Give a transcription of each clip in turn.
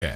É.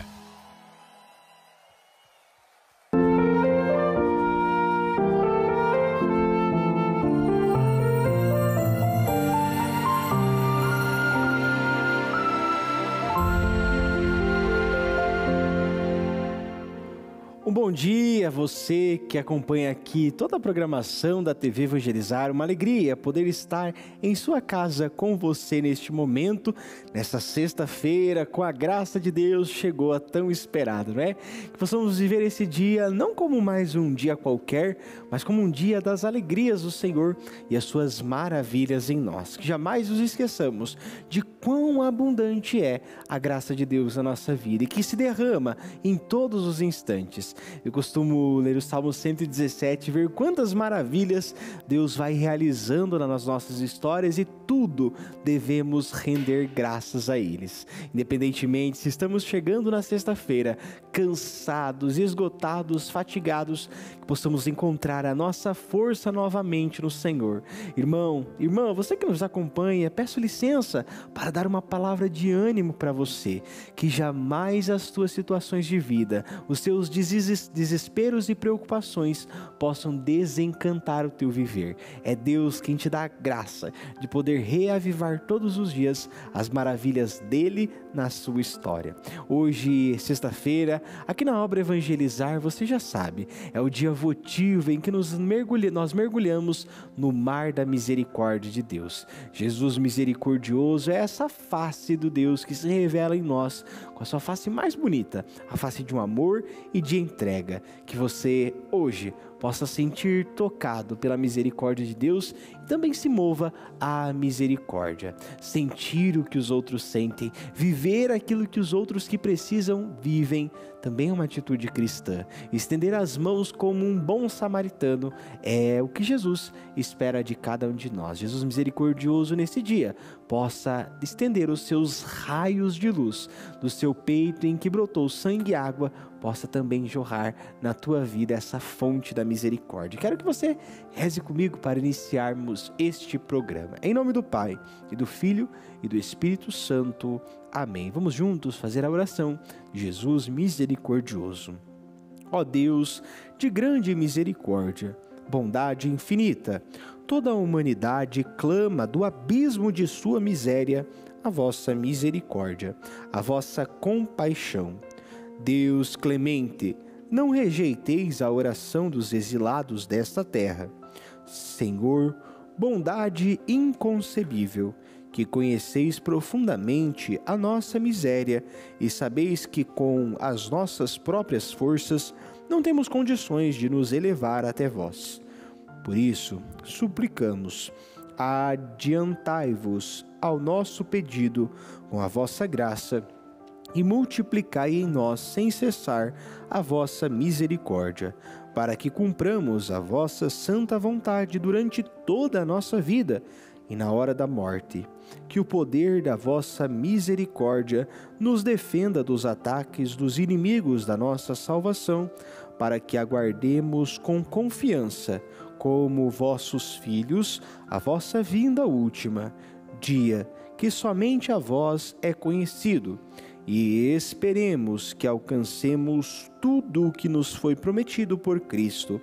Um bom dia a você que acompanha aqui toda a programação da TV Evangelizar. Uma alegria poder estar em sua casa com você neste momento, nesta sexta-feira, com a graça de Deus, chegou a tão esperado, né? Que possamos viver esse dia não como mais um dia qualquer, mas como um dia das alegrias do Senhor e as suas maravilhas em nós. Que jamais nos esqueçamos de quão abundante é a graça de Deus na nossa vida e que se derrama em todos os instantes. Eu costumo ler o Salmo 117, ver quantas maravilhas Deus vai realizando nas nossas histórias e tudo devemos render graças a eles. Independentemente se estamos chegando na sexta-feira, cansados, esgotados, fatigados, que possamos encontrar a nossa força novamente no Senhor. Irmão, irmã, você que nos acompanha, peço licença para dar uma palavra de ânimo para você, que jamais as tuas situações de vida, os seus desesperos e preocupações possam desencantar o teu viver. É Deus quem te dá a graça de poder reavivar todos os dias as maravilhas dele na sua história. Hoje, sexta-feira, aqui na obra Evangelizar, você já sabe, é o dia votivo em que nós mergulhamos no mar da misericórdia de Deus. Jesus misericordioso é essa face do Deus que se revela em nós com a sua face mais bonita, a face de um amor e de entrega. Que você hoje possa sentir tocado pela misericórdia de Deus e também se mova à misericórdia. Sentir o que os outros sentem, viver aquilo que os outros que precisam vivem, também é uma atitude cristã. Estender as mãos como um bom samaritano é o que Jesus espera de cada um de nós. Jesus misericordioso nesse dia possa estender os seus raios de luz do seu peito em que brotou sangue e água, possa também jorrar na tua vida essa fonte da misericórdia. Quero que você reze comigo para iniciarmos este programa. Em nome do Pai, e do Filho, e do Espírito Santo. Amém. Vamos juntos fazer a oração de Jesus misericordioso. Ó Deus, de grande misericórdia, bondade infinita, toda a humanidade clama do abismo de sua miséria a vossa misericórdia, a vossa compaixão. Deus clemente, não rejeiteis a oração dos exilados desta terra. Senhor, bondade inconcebível, que conheceis profundamente a nossa miséria e sabeis que com as nossas próprias forças não temos condições de nos elevar até vós. Por isso, suplicamos, adiantai-vos ao nosso pedido com a vossa graça e multiplicai em nós sem cessar a vossa misericórdia, para que cumpramos a vossa santa vontade durante toda a nossa vida e na hora da morte. Que o poder da vossa misericórdia nos defenda dos ataques dos inimigos da nossa salvação, para que aguardemos com confiança, como vossos filhos, a vossa vinda última, dia que somente a vós é conhecido, e esperemos que alcancemos tudo o que nos foi prometido por Cristo,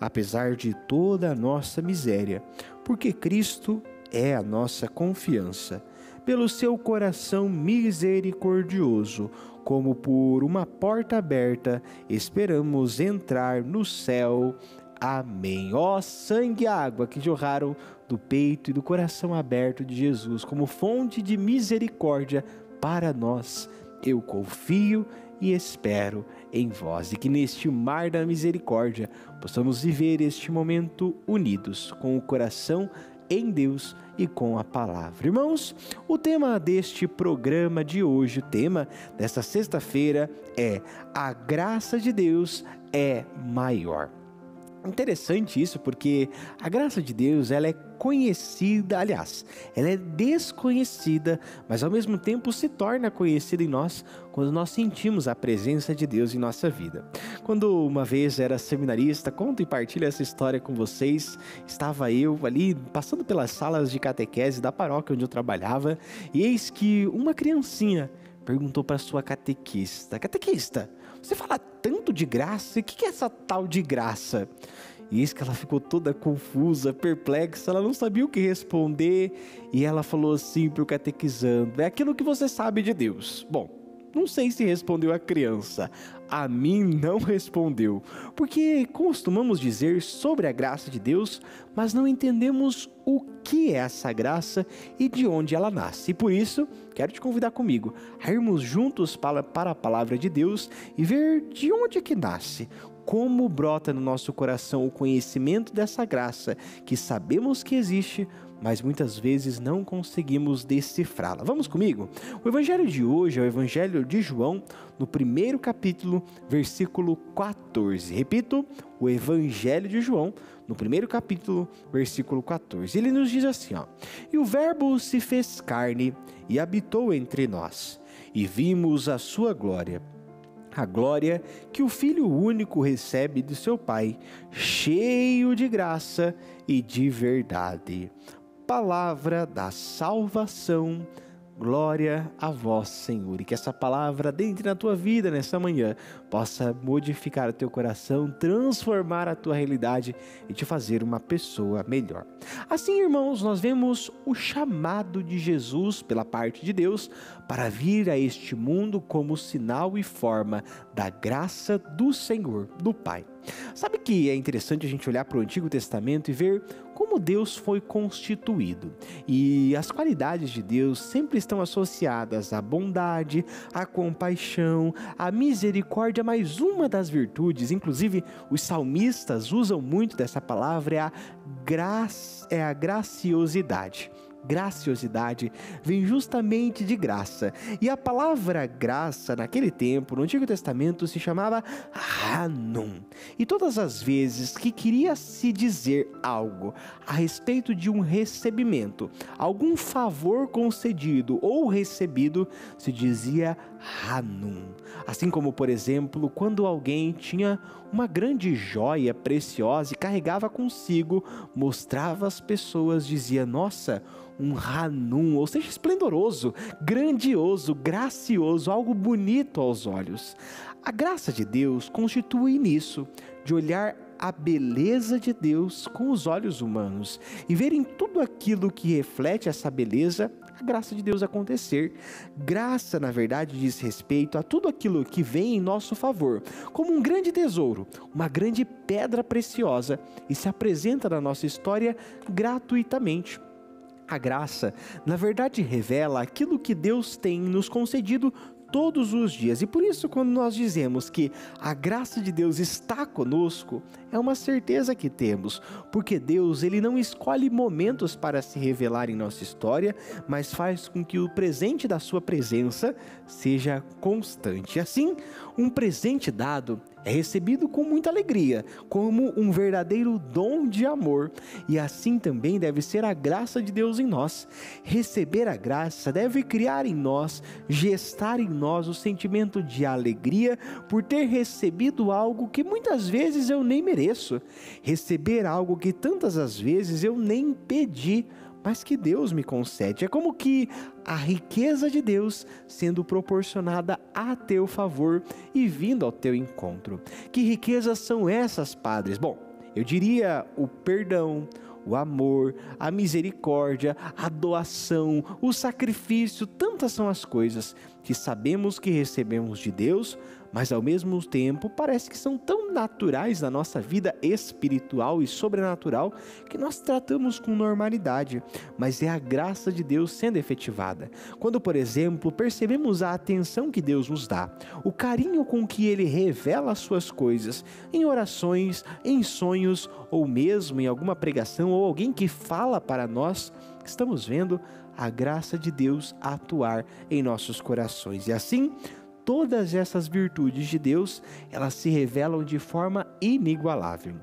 apesar de toda a nossa miséria, porque Cristo é a nossa confiança. Pelo seu coração misericordioso, como por uma porta aberta, esperamos entrar no céu. Amém. Ó sangue e água que jorraram do peito e do coração aberto de Jesus, como fonte de misericórdia para nós, eu confio e espero em vós, e que neste mar da misericórdia possamos viver este momento unidos, com o coração em Deus e com a palavra. Irmãos, o tema deste programa de hoje, o tema desta sexta-feira é: a graça de Deus é maior. Interessante isso, porque a graça de Deus, ela é conhecida, aliás, ela é desconhecida, mas ao mesmo tempo se torna conhecida em nós quando nós sentimos a presença de Deus em nossa vida. Quando uma vez era seminarista, conto e partilho essa história com vocês. Estava eu ali passando pelas salas de catequese da paróquia onde eu trabalhava, e eis que uma criancinha perguntou para sua catequista: catequista, você fala tanto de graça, o que é essa tal de graça? E eis que ela ficou toda confusa, perplexa, ela não sabia o que responder, e ela falou assim para o catequizando: é aquilo que você sabe de Deus. Bom, não sei se respondeu a criança, a mim não respondeu, porque costumamos dizer sobre a graça de Deus, mas não entendemos o que é essa graça e de onde ela nasce. E por isso, quero te convidar comigo a irmos juntos para a palavra de Deus e ver de onde é que nasce, como brota no nosso coração o conhecimento dessa graça que sabemos que existe, mas muitas vezes não conseguimos decifrá-la. Vamos comigo? O evangelho de hoje é o evangelho de João, no primeiro capítulo, versículo 14. Repito, o evangelho de João, no primeiro capítulo, versículo 14. Ele nos diz assim, ó: e o verbo se fez carne e habitou entre nós, e vimos a sua glória, a glória que o Filho único recebe de seu Pai, cheio de graça e de verdade. Palavra da salvação, glória a vós, Senhor. E que essa palavra entre na tua vida nessa manhã, possa modificar o teu coração, transformar a tua realidade e te fazer uma pessoa melhor. Assim, irmãos, nós vemos o chamado de Jesus pela parte de Deus para vir a este mundo como sinal e forma da graça do Senhor, do Pai. Sabe que é interessante a gente olhar para o Antigo Testamento e ver como Deus foi constituído. E as qualidades de Deus sempre estão associadas à bondade, à compaixão, à misericórdia, mas uma das virtudes, inclusive os salmistas usam muito dessa palavra, é a graciosidade. Graciosidade vem justamente de graça, e a palavra graça naquele tempo, no Antigo Testamento, se chamava Hanun, e todas as vezes que queria se dizer algo a respeito de um recebimento, algum favor concedido ou recebido, se dizia Hanun. Assim como, por exemplo, quando alguém tinha uma grande joia preciosa e carregava consigo, mostrava às pessoas, dizia: nossa, um Hanun, ou seja, esplendoroso, grandioso, gracioso, algo bonito aos olhos. A graça de Deus constitui nisso, de olhar a beleza de Deus com os olhos humanos e ver em tudo aquilo que reflete essa beleza, a graça de Deus acontecer. Graça, na verdade, diz respeito a tudo aquilo que vem em nosso favor, como um grande tesouro, uma grande pedra preciosa, e se apresenta na nossa história gratuitamente. A graça, na verdade, revela aquilo que Deus tem nos concedido todos os dias. E por isso, quando nós dizemos que a graça de Deus está conosco, é uma certeza que temos, porque Deus, ele não escolhe momentos para se revelar em nossa história, mas faz com que o presente da sua presença seja constante. Assim, um presente dado é recebido com muita alegria, como um verdadeiro dom de amor, e assim também deve ser a graça de Deus em nós. Receber a graça deve criar em nós, gestar em nós o sentimento de alegria por ter recebido algo que muitas vezes eu nem mereço, receber algo que tantas as vezes eu nem pedi, mas que Deus me concede. É como que a riqueza de Deus sendo proporcionada a teu favor e vindo ao teu encontro. Que riquezas são essas, padres? Bom, eu diria o perdão, o amor, a misericórdia, a doação, o sacrifício. Tantas são as coisas que sabemos que recebemos de Deus, mas ao mesmo tempo parece que são tão naturais na nossa vida espiritual e sobrenatural que nós tratamos com normalidade, mas é a graça de Deus sendo efetivada. Quando, por exemplo, percebemos a atenção que Deus nos dá, o carinho com que Ele revela as suas coisas, em orações, em sonhos, ou mesmo em alguma pregação, ou alguém que fala para nós, estamos vendo a graça de Deus atuar em nossos corações. E assim, todas essas virtudes de Deus, elas se revelam de forma inigualável.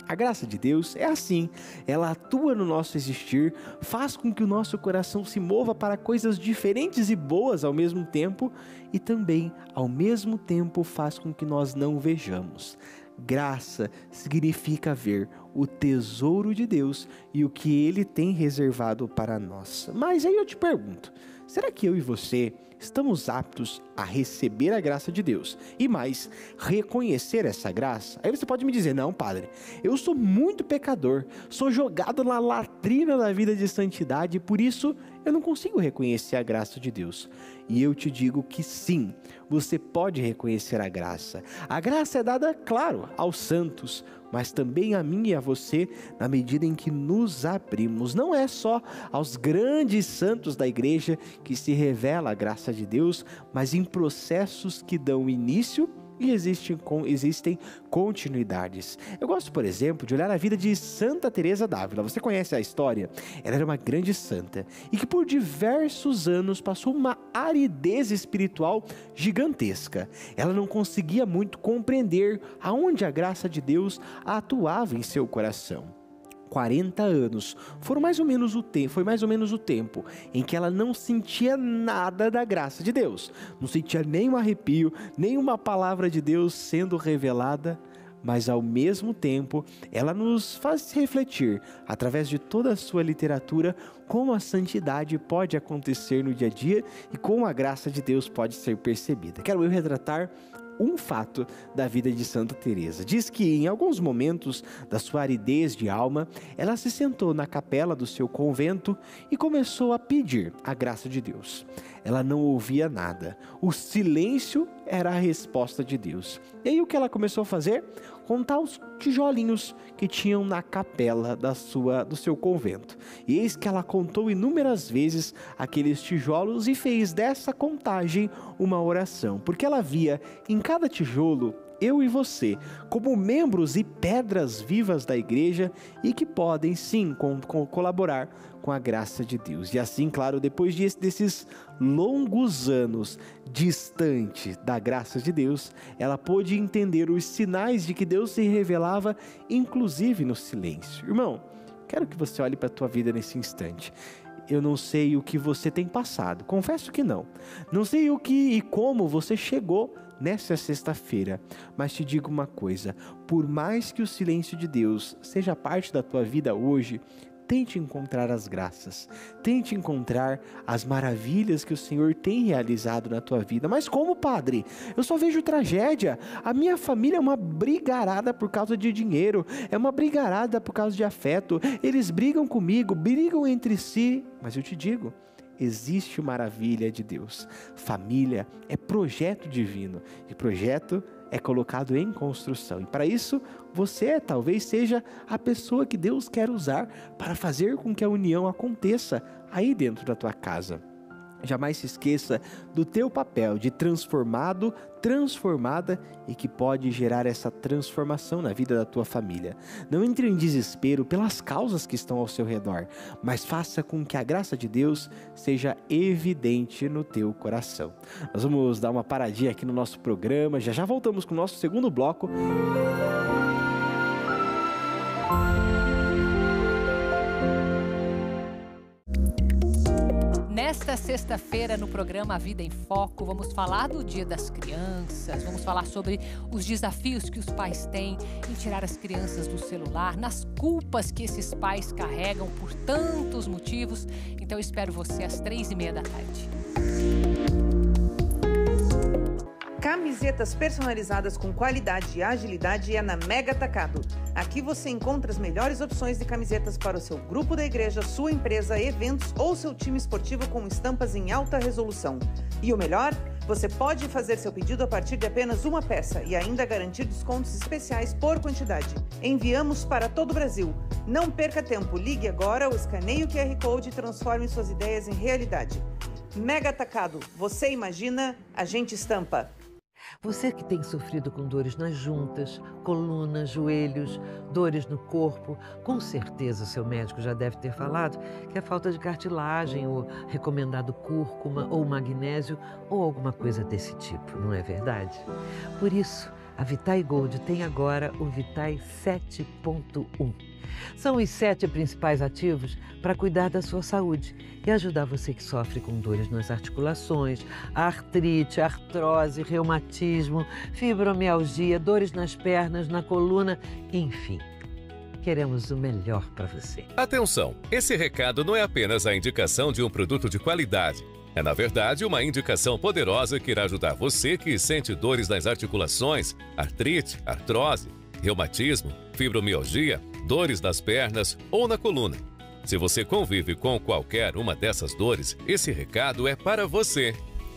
A graça de Deus é assim, ela atua no nosso existir, faz com que o nosso coração se mova para coisas diferentes e boas ao mesmo tempo, e também, ao mesmo tempo, faz com que nós não vejamos. Graça significa ver o tesouro de Deus e o que Ele tem reservado para nós. Mas aí eu te pergunto, será que eu e você estamos aptos a receber a graça de Deus e mais, reconhecer essa graça? Aí você pode me dizer, não, padre, eu sou muito pecador, sou jogado na latrina da vida de santidade e por isso eu não consigo reconhecer a graça de Deus. E eu te digo que sim, você pode reconhecer a graça. A graça é dada, claro, aos santos, mas também a mim e a você, na medida em que nos abrimos. Não é só aos grandes santos da igreja que se revela a graça de Deus, mas em processos que dão início e existem continuidades. Eu gosto, por exemplo, de olhar a vida de Santa Teresa d'Ávila. Você conhece a história? Ela era uma grande santa e que por diversos anos passou uma aridez espiritual gigantesca. Ela não conseguia muito compreender aonde a graça de Deus atuava em seu coração. 40 anos foi mais ou menos o tempo em que ela não sentia nada da graça de Deus, não sentia nem um arrepio, nem uma palavra de Deus sendo revelada, mas ao mesmo tempo ela nos faz refletir, através de toda a sua literatura, como a santidade pode acontecer no dia a dia e como a graça de Deus pode ser percebida. Quero eu retratar um fato da vida de Santa Teresa. Diz que em alguns momentos da sua aridez de alma, ela se sentou na capela do seu convento e começou a pedir a graça de Deus. Ela não ouvia nada. O silêncio era a resposta de Deus. E aí o que ela começou a fazer? Contar os tijolinhos que tinham na capela do seu convento. E eis que ela contou inúmeras vezes aqueles tijolos e fez dessa contagem uma oração, porque ela via em cada tijolo eu e você como membros e pedras vivas da igreja e que podem sim colaborar com a graça de Deus. E assim, claro, depois desses longos anos distante da graça de Deus, ela pôde entender os sinais de que Deus se revelava, inclusive no silêncio. Irmão, quero que você olhe para a tua vida nesse instante. Eu não sei o que você tem passado, confesso que não. Não sei o que e como você chegou nessa sexta-feira, mas te digo uma coisa, por mais que o silêncio de Deus seja parte da tua vida hoje, tente encontrar as graças, tente encontrar as maravilhas que o Senhor tem realizado na tua vida. Mas como, padre? Eu só vejo tragédia. A minha família é uma brigarada por causa de dinheiro, é uma brigarada por causa de afeto. Eles brigam comigo, brigam entre si. Mas eu te digo, existe maravilha de Deus. Família é projeto divino e projeto é colocado em construção. E para isso, você talvez seja a pessoa que Deus quer usar para fazer com que a união aconteça aí dentro da tua casa. Jamais se esqueça do teu papel de transformado, transformada e que pode gerar essa transformação na vida da tua família. Não entre em desespero pelas causas que estão ao seu redor, mas faça com que a graça de Deus seja evidente no teu coração. Nós vamos dar uma paradinha aqui no nosso programa, já voltamos com o nosso segundo bloco. Nesta sexta-feira, no programa A Vida em Foco, vamos falar do Dia das Crianças, vamos falar sobre os desafios que os pais têm em tirar as crianças do celular, nas culpas que esses pais carregam por tantos motivos. Então, eu espero você às 3h30 da tarde. Camisetas personalizadas com qualidade e agilidade é na Mega Atacado. Aqui você encontra as melhores opções de camisetas para o seu grupo da igreja, sua empresa, eventos ou seu time esportivo com estampas em alta resolução. E o melhor, você pode fazer seu pedido a partir de apenas uma peça e ainda garantir descontos especiais por quantidade. Enviamos para todo o Brasil. Não perca tempo, ligue agora ou escaneie o QR Code e transforme suas ideias em realidade. Mega Atacado, você imagina, a gente estampa. Você que tem sofrido com dores nas juntas, coluna, joelhos, dores no corpo, com certeza seu médico já deve ter falado que é falta de cartilagem ou recomendado cúrcuma ou magnésio ou alguma coisa desse tipo, não é verdade? Por isso, a Vitai Gold tem agora o Vitai 7.1. São os 7 principais ativos para cuidar da sua saúde e ajudar você que sofre com dores nas articulações, artrite, artrose, reumatismo, fibromialgia, dores nas pernas, na coluna, enfim. Queremos o melhor para você. Atenção! Esse recado não é apenas a indicação de um produto de qualidade. É, na verdade, uma indicação poderosa que irá ajudar você que sente dores nas articulações, artrite, artrose, reumatismo, fibromialgia, dores nas pernas ou na coluna. Se você convive com qualquer uma dessas dores, esse recado é para você.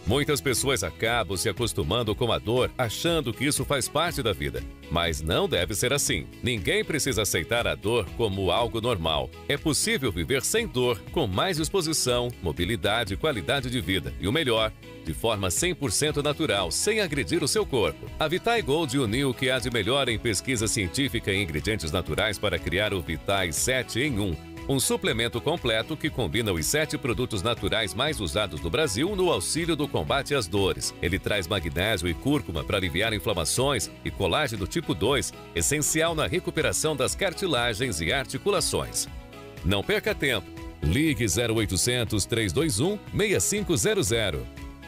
Muitas pessoas acabam se acostumando com a dor, achando que isso faz parte da vida. Mas não deve ser assim. Ninguém precisa aceitar a dor como algo normal. É possível viver sem dor, com mais disposição, mobilidade e qualidade de vida. E o melhor, de forma 100% natural, sem agredir o seu corpo. A Vitai Gold uniu o que há de melhor em pesquisa científica e ingredientes naturais para criar o Vitai 7 em 1. Um suplemento completo que combina os 7 produtos naturais mais usados no Brasil no auxílio do combate às dores. Ele traz magnésio e cúrcuma para aliviar inflamações e colágeno tipo 2, essencial na recuperação das cartilagens e articulações. Não perca tempo. Ligue 0800 321 6500.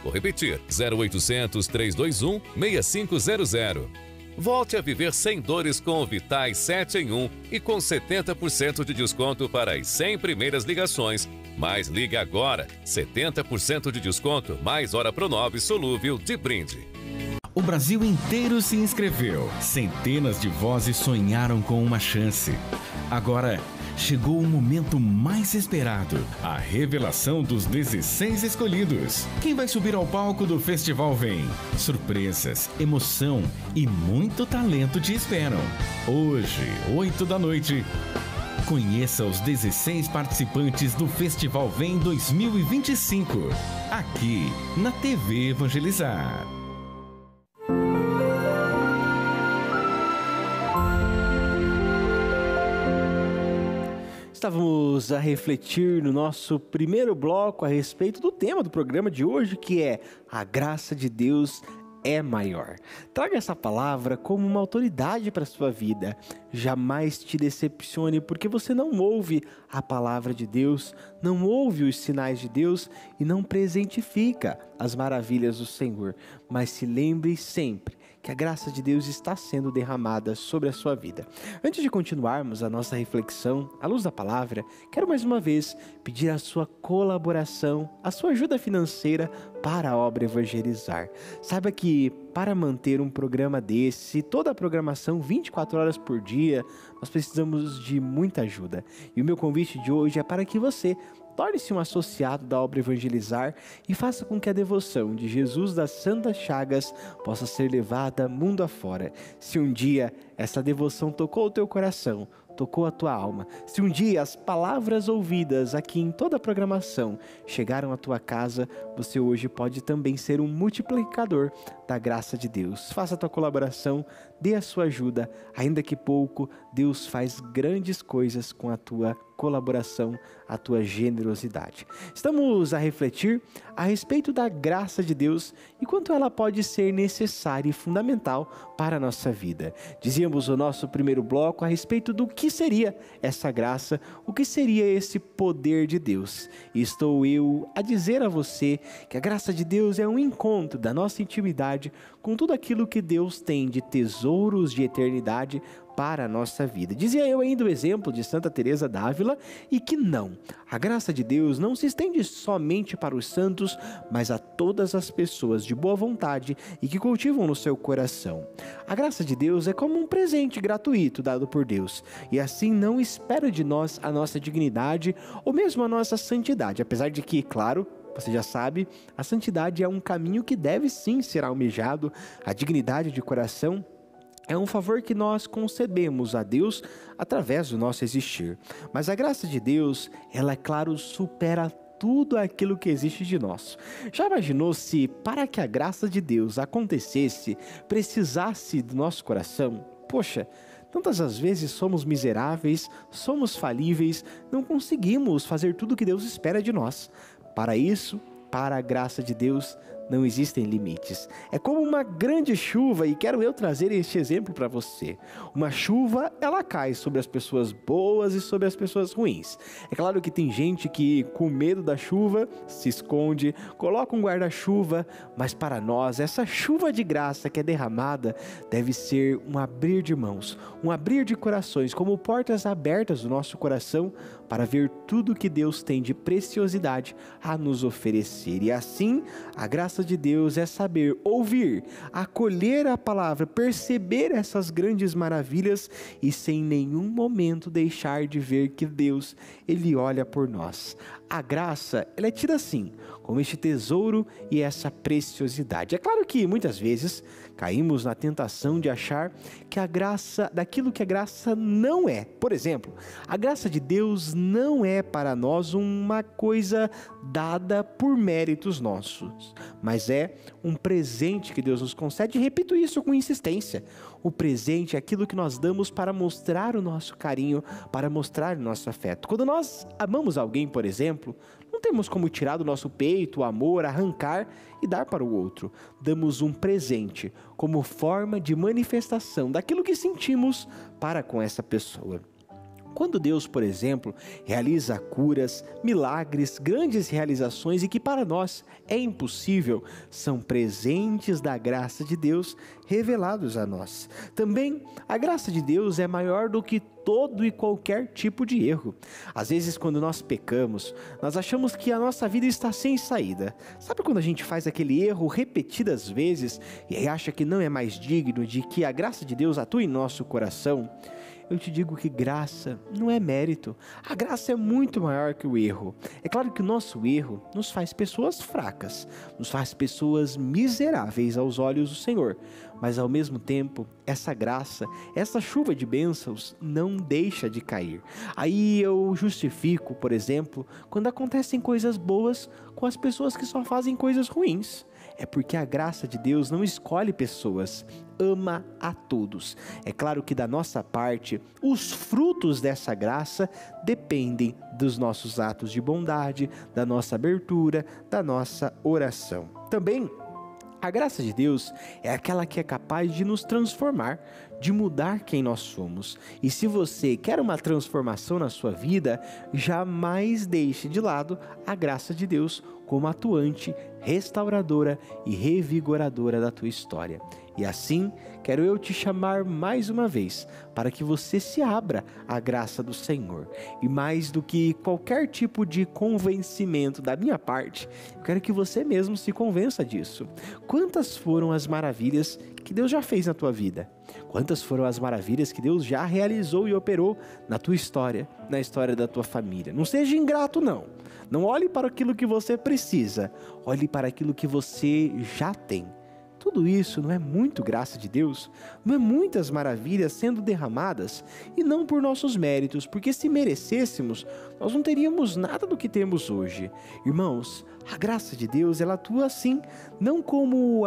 Vou repetir, 0800 321 6500. Volte a viver sem dores com o Vitai 7 em 1 e com 70% de desconto para as 100 primeiras ligações. Mas liga agora, 70% de desconto, mais hora Pronove solúvel de brinde. O Brasil inteiro se inscreveu. Centenas de vozes sonharam com uma chance. Agora, chegou o momento mais esperado, a revelação dos 16 escolhidos. Quem vai subir ao palco do Festival Vem? Surpresas, emoção e muito talento te esperam. Hoje, 8 da noite, conheça os 16 participantes do Festival Vem 2025, aqui na TV Evangelizar. Estávamos a refletir no nosso primeiro bloco a respeito do tema do programa de hoje, que é a graça de Deus é maior. Traga essa palavra como uma autoridade para a sua vida. Jamais te decepcione, porque você não ouve a palavra de Deus, não ouve os sinais de Deus e não presentifica as maravilhas do Senhor. Mas se lembre sempre que a graça de Deus está sendo derramada sobre a sua vida. Antes de continuarmos a nossa reflexão à luz da palavra, quero mais uma vez pedir a sua colaboração, a sua ajuda financeira para a obra Evangelizar. Saiba que para manter um programa desse, toda a programação 24 horas por dia, nós precisamos de muita ajuda. E o meu convite de hoje é para que você torne-se um associado da obra Evangelizar e faça com que a devoção de Jesus das Santas Chagas possa ser levada mundo afora. Se um dia essa devoção tocou o teu coração, tocou a tua alma, se um dia as palavras ouvidas aqui em toda a programação chegaram à tua casa, você hoje pode também ser um multiplicador da graça de Deus. Faça a tua colaboração, dê a sua ajuda, ainda que pouco, Deus faz grandes coisas com a tua colaboração, a tua generosidade. Estamos a refletir a respeito da graça de Deus e quanto ela pode ser necessária e fundamental para a nossa vida. Dizíamos no nosso primeiro bloco a respeito do que seria essa graça, o que seria esse poder de Deus. E estou eu a dizer a você que a graça de Deus é um encontro da nossa intimidade com tudo aquilo que Deus tem de tesouros de eternidade para a nossa vida. Dizia eu ainda o exemplo de Santa Teresa d'Ávila e que não, a graça de Deus não se estende somente para os santos, mas a todas as pessoas de boa vontade e que cultivam no seu coração. A graça de Deus é como um presente gratuito dado por Deus e assim não espera de nós a nossa dignidade ou mesmo a nossa santidade, apesar de que, claro, você já sabe, a santidade é um caminho que deve sim ser almejado, a dignidade de coração é um favor que nós concebemos a Deus através do nosso existir. Mas a graça de Deus, ela, é claro, supera tudo aquilo que existe de nós. Já imaginou se, para que a graça de Deus acontecesse, precisasse do nosso coração? Poxa, tantas as vezes somos miseráveis, somos falíveis, não conseguimos fazer tudo o que Deus espera de nós. Para isso, para a graça de Deus, não existem limites. É como uma grande chuva e quero eu trazer este exemplo para você. Uma chuva, ela cai sobre as pessoas boas e sobre as pessoas ruins. É claro que tem gente que, com medo da chuva, se esconde, coloca um guarda-chuva, mas para nós, essa chuva de graça que é derramada deve ser um abrir de mãos, um abrir de corações, como portas abertas do nosso coração para ver tudo que Deus tem de preciosidade a nos oferecer. E assim, a graça de Deus é saber ouvir, acolher a palavra, perceber essas grandes maravilhas e sem nenhum momento deixar de ver que Deus, Ele olha por nós. A graça, ela é tida assim, como este tesouro e essa preciosidade. É claro que muitas vezes caímos na tentação de achar que a graça, daquilo que a graça não é. Por exemplo, a graça de Deus não é para nós uma coisa dada por méritos nossos, mas é um presente que Deus nos concede. E repito isso com insistência. O presente é aquilo que nós damos para mostrar o nosso carinho, para mostrar o nosso afeto. Quando nós amamos alguém, por exemplo, não temos como tirar do nosso peito o amor, arrancar e dar para o outro. Damos um presente como forma de manifestação daquilo que sentimos para com essa pessoa. Quando Deus, por exemplo, realiza curas, milagres, grandes realizações e que para nós é impossível, são presentes da graça de Deus revelados a nós. Também a graça de Deus é maior do que todo e qualquer tipo de erro. Às vezes, quando nós pecamos, nós achamos que a nossa vida está sem saída. Sabe quando a gente faz aquele erro repetidas vezes e acha que não é mais digno de que a graça de Deus atue em nosso coração? Eu te digo que graça não é mérito. A graça é muito maior que o erro. É claro que o nosso erro nos faz pessoas fracas, nos faz pessoas miseráveis aos olhos do Senhor. Mas ao mesmo tempo, essa graça, essa chuva de bênçãos não deixa de cair. Aí eu justifico, por exemplo, quando acontecem coisas boas com as pessoas que só fazem coisas ruins. É porque a graça de Deus não escolhe pessoas, ama a todos. É claro que da nossa parte, os frutos dessa graça dependem dos nossos atos de bondade, da nossa abertura, da nossa oração. Também, a graça de Deus é aquela que é capaz de nos transformar, de mudar quem nós somos. E se você quer uma transformação na sua vida, jamais deixe de lado a graça de Deus como atuante, restauradora e revigoradora da tua história. E assim, quero eu te chamar mais uma vez para que você se abra à graça do Senhor. E mais do que qualquer tipo de convencimento da minha parte, eu quero que você mesmo se convença disso. Quantas foram as maravilhas que Deus já fez na tua vida? Quantas foram as maravilhas que Deus já realizou e operou na tua história, na história da tua família? Não seja ingrato, não. Não olhe para aquilo que você precisa, olhe para aquilo que você já tem. Tudo isso não é muito graça de Deus? Não é muitas maravilhas sendo derramadas? E não por nossos méritos, porque se merecêssemos, nós não teríamos nada do que temos hoje. Irmãos, a graça de Deus, ela atua assim, não como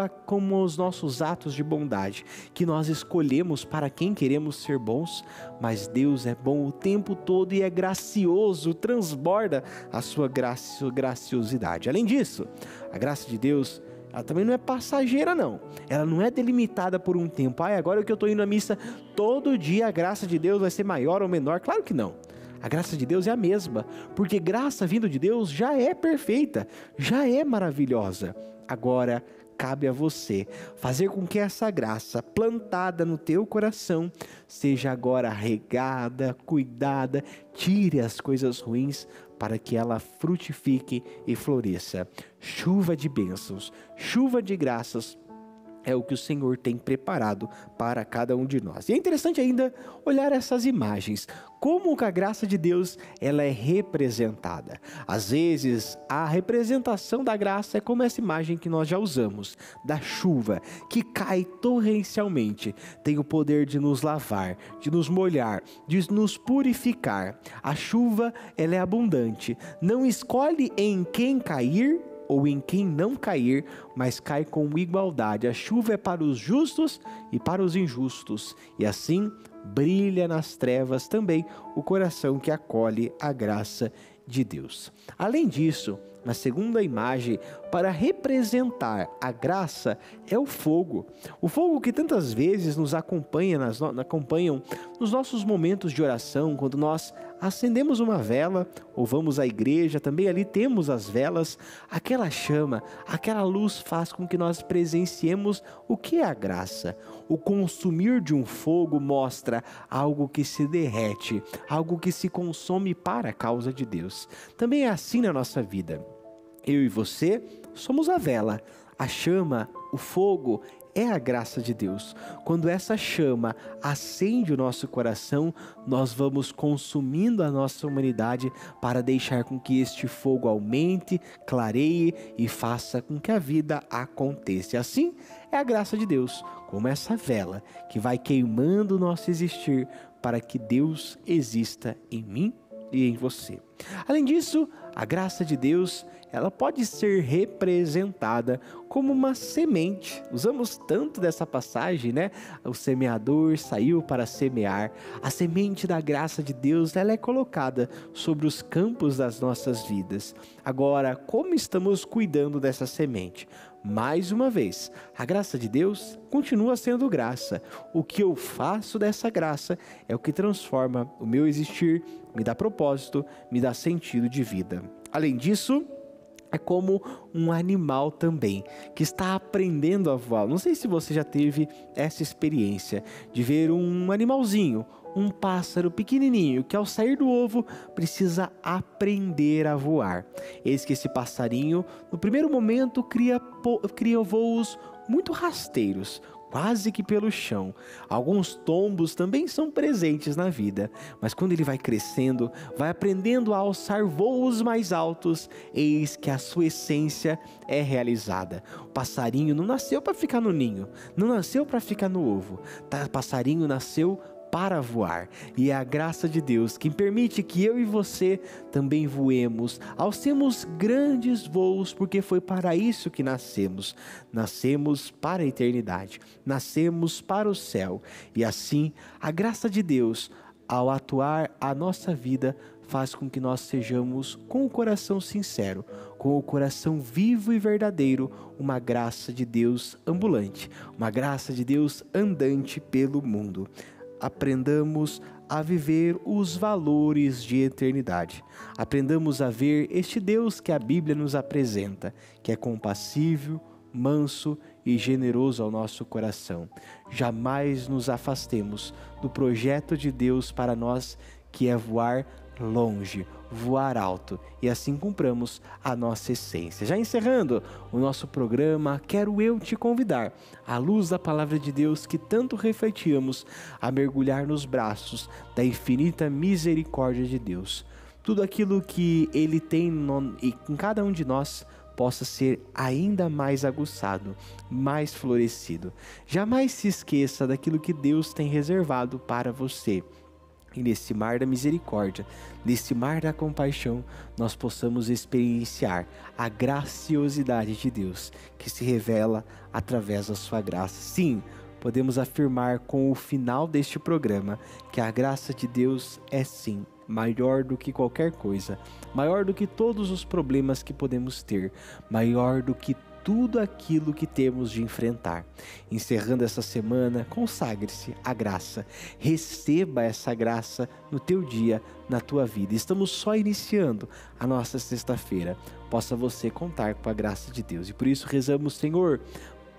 os nossos atos de bondade, que nós escolhemos para quem queremos ser bons, mas Deus é bom o tempo todo e é gracioso, transborda a sua graciosidade. Além disso, a graça de Deus, ela também não é passageira, não. Ela não é delimitada por um tempo. Agora que eu estou indo à missa todo dia, a graça de Deus vai ser maior ou menor? Claro que não. A graça de Deus é a mesma, porque graça vindo de Deus já é perfeita, já é maravilhosa. Agora, cabe a você fazer com que essa graça plantada no teu coração seja agora regada, cuidada, tire as coisas ruins para que ela frutifique e floresça. Chuva de bênçãos, chuva de graças é o que o Senhor tem preparado para cada um de nós. E é interessante ainda olhar essas imagens, como a graça de Deus ela é representada. Às vezes, a representação da graça é como essa imagem que nós já usamos, da chuva, que cai torrencialmente, tem o poder de nos lavar, de nos molhar, de nos purificar. A chuva ela é abundante, não escolhe em quem cair, ou em quem não cair, mas cai com igualdade. A chuva é para os justos e para os injustos, e assim brilha nas trevas também o coração que acolhe a graça de Deus. Além disso, uma segunda imagem para representar a graça é o fogo. O fogo que tantas vezes nos acompanham nos nossos momentos de oração, quando nós acendemos uma vela ou vamos à igreja, também ali temos as velas. Aquela chama, aquela luz faz com que nós presenciemos o que é a graça. O consumir de um fogo mostra algo que se derrete, algo que se consome para a causa de Deus. Também é assim na nossa vida. Eu e você somos a vela, a chama, o fogo é a graça de Deus. Quando essa chama acende o nosso coração, nós vamos consumindo a nossa humanidade para deixar com que este fogo aumente, clareie e faça com que a vida aconteça. Assim é a graça de Deus, como essa vela que vai queimando o nosso existir para que Deus exista em mim e em você. Além disso, a graça de Deus, ela pode ser representada como uma semente. Usamos tanto dessa passagem, né? O semeador saiu para semear. A semente da graça de Deus, ela é colocada sobre os campos das nossas vidas. Agora, como estamos cuidando dessa semente? Mais uma vez, a graça de Deus continua sendo graça. O que eu faço dessa graça é o que transforma o meu existir, me dá propósito, me dá sentido de vida. Além disso, é como um animal também, que está aprendendo a voar. Não sei se você já teve essa experiência de ver um animalzinho, um pássaro pequenininho, que ao sair do ovo precisa aprender a voar. Eis que esse passarinho, no primeiro momento, cria voos muito rasteiros, quase que pelo chão. Alguns tombos também são presentes na vida, mas quando ele vai crescendo, vai aprendendo a alçar voos mais altos, eis que a sua essência é realizada. O passarinho não nasceu para ficar no ninho, não nasceu para ficar no ovo. O passarinho nasceu para voar, e é a graça de Deus que permite que eu e você também voemos, alcemos grandes voos, porque foi para isso que nascemos. Nascemos para a eternidade, nascemos para o céu, e assim a graça de Deus, ao atuar a nossa vida, faz com que nós sejamos com o coração sincero, com o coração vivo e verdadeiro, uma graça de Deus ambulante, uma graça de Deus andante pelo mundo. Aprendamos a viver os valores de eternidade. Aprendamos a ver este Deus que a Bíblia nos apresenta, que é compassível, manso e generoso ao nosso coração. Jamais nos afastemos do projeto de Deus para nós, que é voar longe, voar alto, e assim cumpramos a nossa essência. Já encerrando o nosso programa, quero eu te convidar, à luz da palavra de Deus que tanto refletimos, a mergulhar nos braços da infinita misericórdia de Deus. Tudo aquilo que Ele tem em cada um de nós possa ser ainda mais aguçado, mais florescido. Jamais se esqueça daquilo que Deus tem reservado para você. E nesse mar da misericórdia, nesse mar da compaixão, nós possamos experienciar a graciosidade de Deus, que se revela através da sua graça. Sim, podemos afirmar com o final deste programa que a graça de Deus é sim maior do que qualquer coisa, maior do que todos os problemas que podemos ter, maior do que tudo aquilo que temos de enfrentar. Encerrando essa semana, consagre-se à graça. Receba essa graça no teu dia, na tua vida. Estamos só iniciando a nossa sexta-feira. Possa você contar com a graça de Deus. E por isso rezamos, Senhor,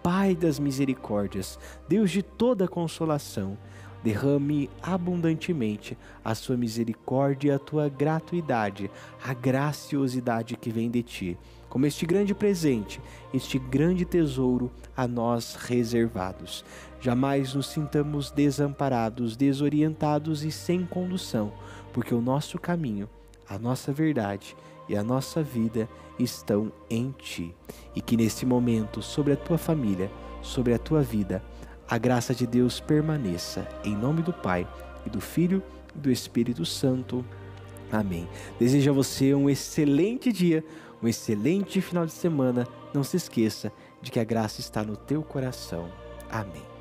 Pai das misericórdias, Deus de toda consolação, derrame abundantemente a sua misericórdia e a tua gratuidade, a graciosidade que vem de ti, como este grande presente, este grande tesouro a nós reservados. Jamais nos sintamos desamparados, desorientados e sem condução, porque o nosso caminho, a nossa verdade e a nossa vida estão em ti. E que nesse momento, sobre a tua família, sobre a tua vida, a graça de Deus permaneça. Em nome do Pai, e do Filho, e do Espírito Santo. Amém. Desejo a você um excelente dia, um excelente final de semana. Não se esqueça de que a graça está no teu coração. Amém.